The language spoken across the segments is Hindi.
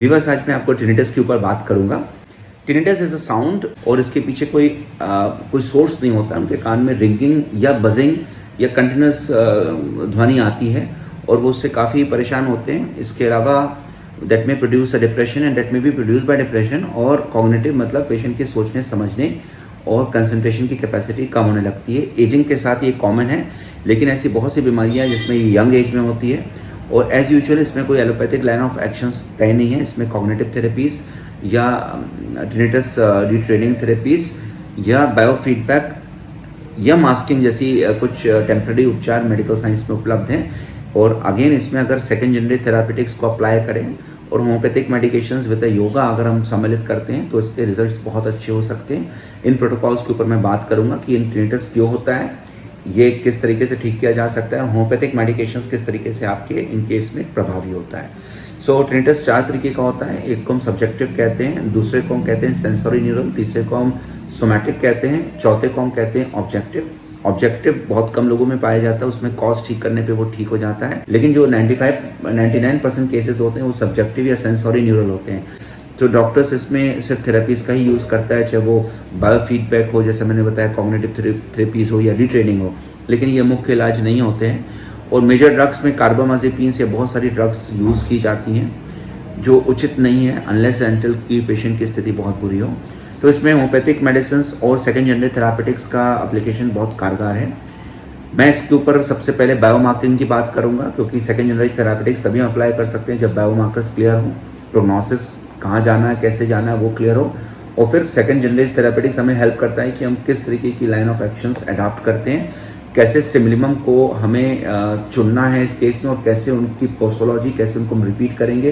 व्यूअर्स, आज मैं आपको टिनिटस के ऊपर बात करूंगा। टिनिटस इज अ साउंड और इसके पीछे कोई सोर्स नहीं होता। उनके कान में रिंगिंग या बजिंग या कंटिन्यूस ध्वनि आती है और वो उससे काफ़ी परेशान होते हैं। इसके अलावा दैट में produce a depression and that में बी प्रोड्यूस बाय डिप्रेशन। और कॉग्निटिव मतलब पेशेंट के सोचने समझने और कंसंट्रेशन की कैपेसिटी कम होने लगती है। एजिंग के साथ ये कॉमन है, लेकिन ऐसी बहुत सी बीमारियां हैं जिसमें ये यंग एज में होती है। और एज यूजुअल इसमें कोई एलोपैथिक लाइन ऑफ एक्शंस तय नहीं है। इसमें कॉग्निटिव थेरेपीज या टिनिटस रीट्रेनिंग थेरेपीज या बायोफीडबैक या मास्किंग जैसी कुछ टेम्पररी उपचार मेडिकल साइंस में उपलब्ध हैं। और अगेन इसमें अगर सेकेंड जनरेशन थेरापेटिक्स को अप्लाई करें और होम्योपैथिक मेडिकेशंस विद योगा अगर हम सम्मिलित करते हैं तो इसके रिजल्ट्स बहुत अच्छे हो सकते हैं। इन प्रोटोकॉल्स के ऊपर मैं बात करूंगा कि इन टिनिटस क्यों होता है, ये किस तरीके से ठीक किया जा सकता है, होम्योपैथिक मेडिकेशंस किस तरीके से आपके इन केस में प्रभावी होता है। सो टिनिटस 4 तरीके का होता है। एक को हम सब्जेक्टिव कहते हैं, दूसरे को हम कहते हैं सेंसरी न्यूरल, तीसरे को हम सोमैटिक कहते हैं, चौथे को हम कहते हैं ऑब्जेक्टिव। ऑब्जेक्टिव बहुत कम लोगों में पाया जाता है, उसमें कॉज ठीक करने पे वो ठीक हो जाता है। लेकिन जो 99% केसेस होते हैं वो सब्जेक्टिव या सेंसरी न्यूरल होते हैं। तो डॉक्टर्स इसमें सिर्फ थेरेपीज का ही यूज़ करता है, चाहे वो बायोफीडबैक हो, जैसे मैंने बताया कॉग्निटिव थेरेपीज हो या रीट्रेनिंग हो, लेकिन ये मुख्य इलाज नहीं होते हैं। और मेजर ड्रग्स में कार्बामाजेपिन से बहुत सारी ड्रग्स यूज़ की जाती हैं जो उचित नहीं है अनलेस एंटिल की पेशेंट की स्थिति बहुत बुरी हो। तो इसमें होम्योपैथिक मेडिसिन और सेकेंड जनरेशन थेरापेटिक्स का एप्लीकेशन बहुत कारगर है। मैं इसके ऊपर सबसे पहले बायोमार्किंग की बात करूंगा, क्योंकि सेकेंड जनरेशन थेरापेटिक्स तभी अप्लाई कर सकते हैं जब बायोमार्कर्स क्लियर हो, प्रोग्नोसिस कहाँ जाना है कैसे जाना है वो क्लियर हो। और फिर सेकेंड जनरेशन थेरापेटिक्स हमें हेल्प करता है कि हम किस तरीके की लाइन ऑफ एक्शंस अडॉप्ट करते हैं, कैसे स्टिमुलम को हमें चुनना है इस केस में, और कैसे उनकी पोस्टोलॉजी कैसे उनको हम रिपीट करेंगे,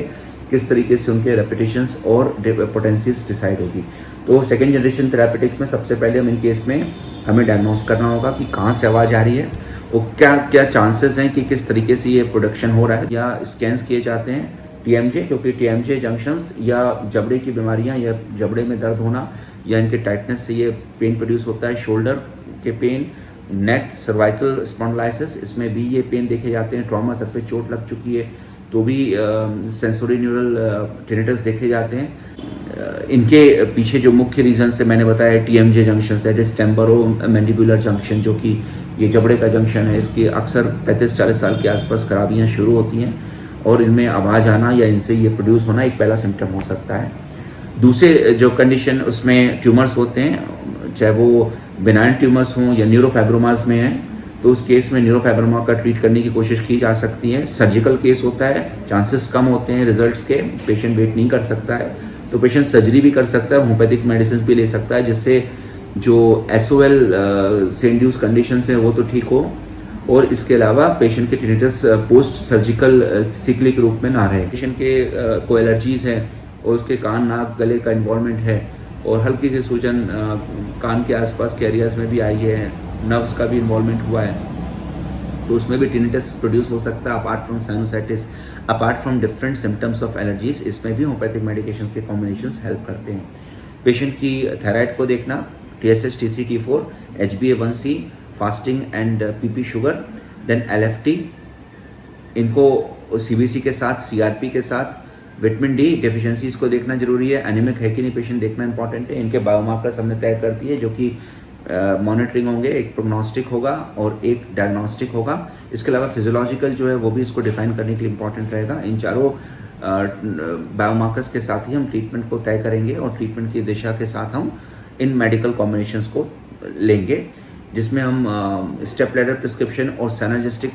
किस तरीके से उनके रेपिटेशंस और पोटेंसीज डिसाइड होगी। तो सेकेंड जनरेशन थेरापेटिक्स में सबसे पहले हम इन केस में हमें डायग्नोस करना होगा कि कहाँ से आवाज़ आ रही है और क्या क्या चांसेस हैं कि किस तरीके से ये प्रोडक्शन हो रहा है। या स्कैन्स किए जाते हैं टीएमजे, क्योंकि टीएमजे जंक्शंस या जबड़े की बीमारियां या जबड़े में दर्द होना या इनके टाइटनेस से ये पेन प्रोड्यूस होता है। शोल्डर के पेन, नेक, सर्वाइकल स्पॉन्डिलाइसिस, इसमें भी ये पेन देखे जाते हैं। ट्रॉमा, सर पे चोट लग चुकी है तो भी सेंसरी न्यूरल टिनिटस देखे जाते हैं। इनके पीछे जो मुख्य रीजन से मैंने बताया TMJ junction, that is temporo mandibular junction, जो कि ये जबड़े का जंक्शन है। इसकी अक्सर 35-40 साल के आसपास खराबियाँ शुरू होती हैं और इनमें आवाज़ आना या इनसे ये प्रोड्यूस होना एक पहला सिम्टम हो सकता है। दूसरे जो कंडीशन उसमें ट्यूमर्स होते हैं, चाहे वो बिनाइन ट्यूमर्स हों या न्यूरोफाइब्रोमास में है, तो उस केस में न्यूरोफाइब्रोमा का ट्रीट करने की कोशिश की जा सकती है। सर्जिकल केस होता है, चांसेस कम होते हैं रिजल्ट्स के, पेशेंट वेट नहीं कर सकता है तो पेशेंट सर्जरी भी कर सकता है, होम्योपैथिक मेडिसिन भी ले सकता है, जिससे जो SOL से इंड्यूस कंडीशन है वो तो ठीक हो और इसके अलावा पेशेंट के टिनिटस पोस्ट सर्जिकल सिकली के रूप में ना रहे। पेशेंट के को एलर्जीज है और उसके कान, नाक, गले का इन्वॉल्वमेंट है और हल्की सी सूजन कान के आसपास के एरियाज में भी आई है, नर्व्स का भी इन्वॉल्वमेंट हुआ है, तो उसमें भी टिनिटस प्रोड्यूस हो सकता है। Apart from sinusitis, apart from different symptoms of allergies, इसमें भी होम्योपैथिक मेडिकेशंस के कॉम्बिनेशंस हेल्प करते हैं। पेशेंट की थायराइड को देखना, TSH, T3, T4, HbA1c, fasting and PP sugar, then LFT, इनको CBC के साथ, CRP के साथ, विटामिन D डेफिशिएंसीज को देखना जरूरी है। एनीमिक है कि नहीं पेशेंट देखना इंपॉर्टेंट है। इनके बायोमार्कर्स हमने तय कर दिए जो कि मॉनिटरिंग होंगे, एक प्रोग्नोस्टिक होगा और एक डायग्नोस्टिक होगा। इसके अलावा फिजियोलॉजिकल जो है वो भी इसको डिफाइन करने के लिए इंपॉर्टेंट रहेगा। इन चारों बायोमार्कर्स के साथ ही हम ट्रीटमेंट को तय करेंगे और ट्रीटमेंट की दिशा के साथ हम इन मेडिकल कॉम्बिनेशंस को लेंगे, जिसमें हम स्टेप लैडर प्रिस्क्रिप्शन और synergistic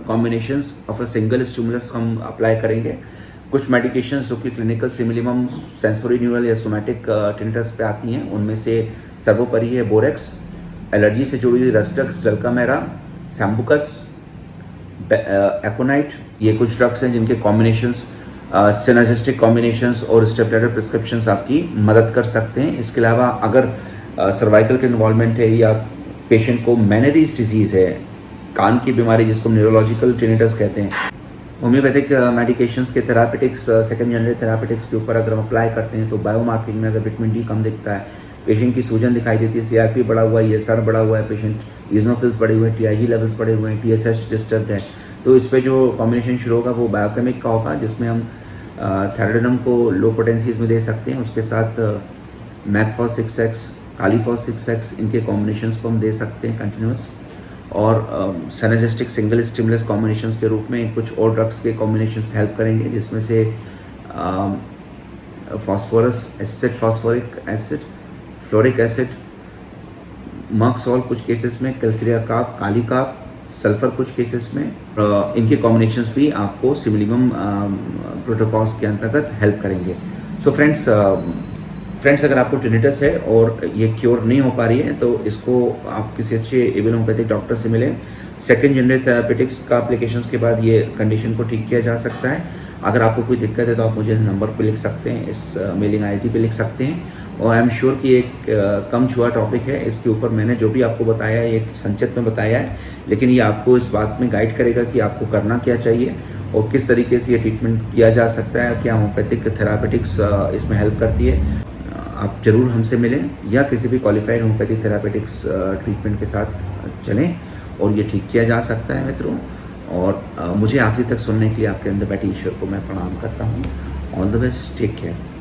combinations of a single stimulus हम अप्लाई करेंगे। कुछ मेडिकेशंस जो कि क्लिनिकल सिमिलिमम सेंसरी न्यूरल या सोमैटिक टिनिटस पे आती हैं, उनमें से सर्वोपरि है बोरेक्स, एलर्जी से जुड़ी हुई रस्टक्स, डल्कामेरा, सैम्बुकस, एकोनाइट, ये कुछ ड्रग्स हैं जिनके कॉम्बिनेशंस, सिनर्जिस्टिक कॉम्बिनेशंस और स्टेप लैडर प्रिस्क्रिप्शंस आपकी मदद कर सकते हैं। इसके अलावा अगर सर्वाइकल के इन्वॉल्वमेंट है या पेशेंट को मैनरीज डिजीज है, कान की बीमारी जिसको न्यूरोलॉजिकल टिनिटस कहते हैं, होम्योपैथिक मेडिकेशंस के थेरापेटिक्स, सेकेंड जनरेशन थेरापेटिक्स के ऊपर अगर हम अप्लाई करते हैं तो बायोमार्किंग में अगर विटामिन D कम दिखता है, पेशेंट की सूजन दिखाई देती है, CRP बढ़ा हुआ है, ESR बढ़ा हुआ है, पेशेंट इजनोफिल्स बढ़े हुए हैं, TIG लेवल्स बढ़े हुए हैं, TSH डिस्टर्ब है, तो इस पर जो कॉम्बिनेशन शुरू होगा वो बायोकेमिक का होगा, जिसमें हम थैरोडीनम को लो पोटेंसीज में दे सकते हैं, उसके साथ मैकफॉस 6x, कालीफॉस 6x, इनके कॉम्बिनेशंस को हम दे सकते हैं कंटिन्यूस। और सेनेजेस्टिक सिंगल स्टिमुलस कॉम्बिनेशंस के रूप में कुछ और ड्रग्स के कॉम्बिनेशंस हेल्प करेंगे, जिसमें से phosphorus acid, phosphoric acid, fluoric acid, Merc sol कुछ केसेस में, calcarea carb, kali carb, sulphur कुछ केसेस में। इनके कॉम्बिनेशंस भी आपको सिमिलिमम प्रोटोकॉल्स के अंतर्गत हेल्प करेंगे। सो फ्रेंड्स अगर आपको टिनिटस है और ये क्योर नहीं हो पा रही है तो इसको आप किसी अच्छे एबल होम्योपैथिक डॉक्टर से मिलें। सेकेंड जनरेशन थेरापेटिक्स का एप्लीकेशंस के बाद ये कंडीशन को ठीक किया जा सकता है। अगर आपको कोई दिक्कत है तो आप मुझे इस नंबर पे लिख सकते हैं, इस मेलिंग आईडी पे लिख सकते हैं। और आई एम श्योर कि एक कम छुआ टॉपिक है, इसके ऊपर मैंने जो भी आपको बताया है ये संक्षिप्त में बताया है, लेकिन ये आपको इस बात में गाइड करेगा कि आपको करना क्या चाहिए और किस तरीके से ये ट्रीटमेंट किया जा सकता है, क्या होम्योपैथिक थेरापेटिक्स इसमें हेल्प करती है। आप जरूर हमसे मिलें या किसी भी क्वालिफाइड होम्योपैथिक थेरापेटिक्स ट्रीटमेंट के साथ चलें और ये ठीक किया जा सकता है मित्रों। और मुझे आखिरी तक सुनने के लिए आपके अंदर बैठे ईश्वर को मैं प्रणाम करता हूँ। All the best, take care.